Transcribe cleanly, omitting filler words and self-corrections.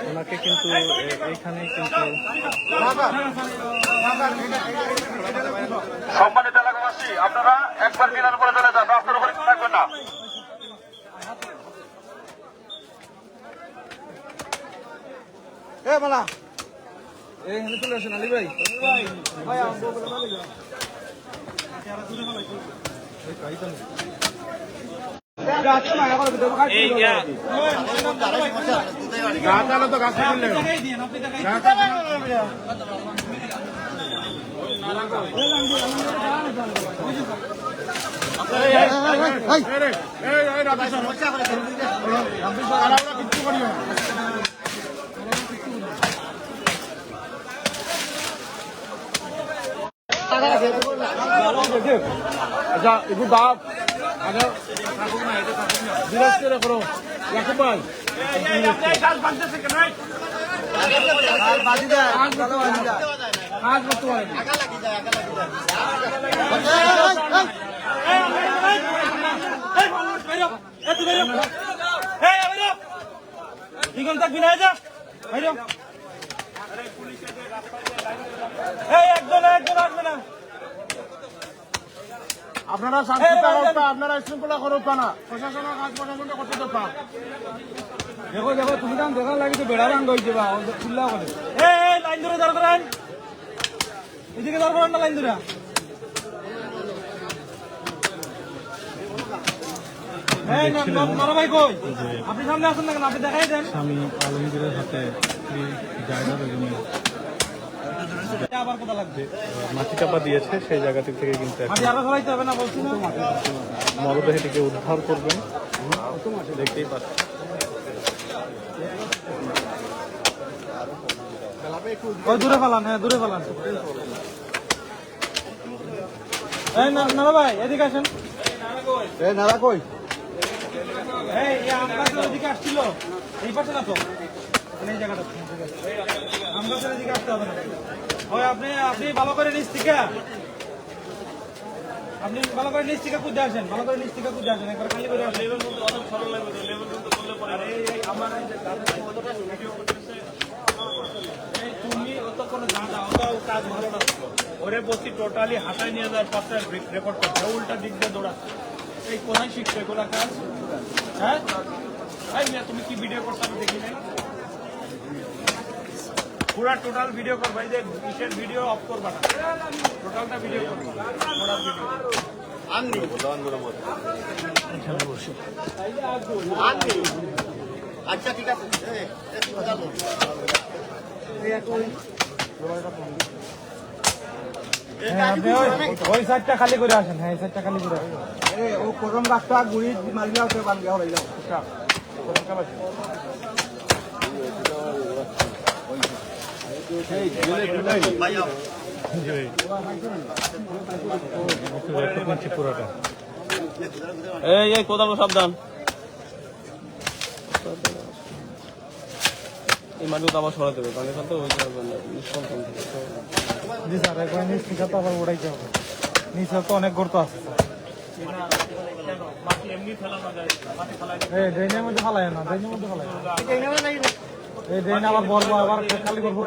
ওনাকে কিন্তু এইখানে কিন্তু সম্মানিত এলাকাবাসী, আপনারা একবার মিলার উপরে চলে যান, রাস্তার উপরে থাকবেন না। এইখানে চলে আসেন আলী ভাই। আচ্ছা একটু দাম আগে বিরাজ করে করো ইয়াকুব ভাই কাজ করতে পারেন দ্বিগুণ থাকবি না যা একজন আসবে না। আপনারা শান্তি আপনারা শৃঙ্খলা করুক না প্রশাসনের কাজ প্রশাসনটা করতে তো পার দেখো দেখো তুমি কাম দেখার লাগি তো বেড়া রাঙ্গ হয়েছে বা খুল্লা করে লাইন ধরে দাঁড় করেন এদিকে দাঁড় করেন না লাইন ধরে ভাই কই আপনি সামনে আসুন না কেন আপনি দেখাই দেন স্বামী আলমগীরের হাতে জায়গা বেগমের আবার কোথা লাগবে মাটি চাপা দিয়েছে সেই জায়গা থেকে কিন্তু আরো ফেলাইতে হবে না বলছি না মরদেহটিকে উদ্ধার করবেন দেখতেই পাচ্ছেন দূরে ফেলান হ্যাঁ দূরে ফেলান নানা ভাই এদিকে আসেন নারা কই এদিকে আসছিল এই পাশে না তো এই জায়গাটা আমরা এদিকে আসতে হবে না ওই আপনি ভালো করে নিচ থেকে খুঁজে আসেন ভালো করে নিচ থেকে খুঁজে আসেন একবার খালি করে আসেন অনেক সরল লাগবে তুমি অত কোনো কাজ ভালো না ওরে বসি টোটালি হাতায় নিয়ে যাওয়ার পথে রেকর্ড করছে উল্টা দিক দিয়ে দৌড়াচ্ছে এই কোথায় শিখছে এগুলা কাজ হ্যাঁ তুমি কি ভিডিও করতে আমি দেখি নাই পুরা টোটাল ভিডিও করবা এই যে কিসের ভিডিও অফ করবা না টোটালটা ভিডিও করবা আচ্ছা ঠিক আছে ওই সাইডটা খালি করে আসেন হ্যাঁ এই সাইডটা খালি করে আসেন ও করম রাস্তা ঘুরি মারিলে বানগা হয়ে যাও পুরোটা এই কোদাল সাবধান এই মাটিগুলো আবার সরাতে হবে কারণ এখান তো হয়ে যাবে না জি স্যার একবার নিচ থেকে তো আবার ওড়াইতে হবে নিচে তো অনেক গর্ত আছে এই ড্রেনের মধ্যে ফালাই না ড্রেনের মধ্যে ফালাই এই ড্রেন আবার বলবো আবার খালি করবো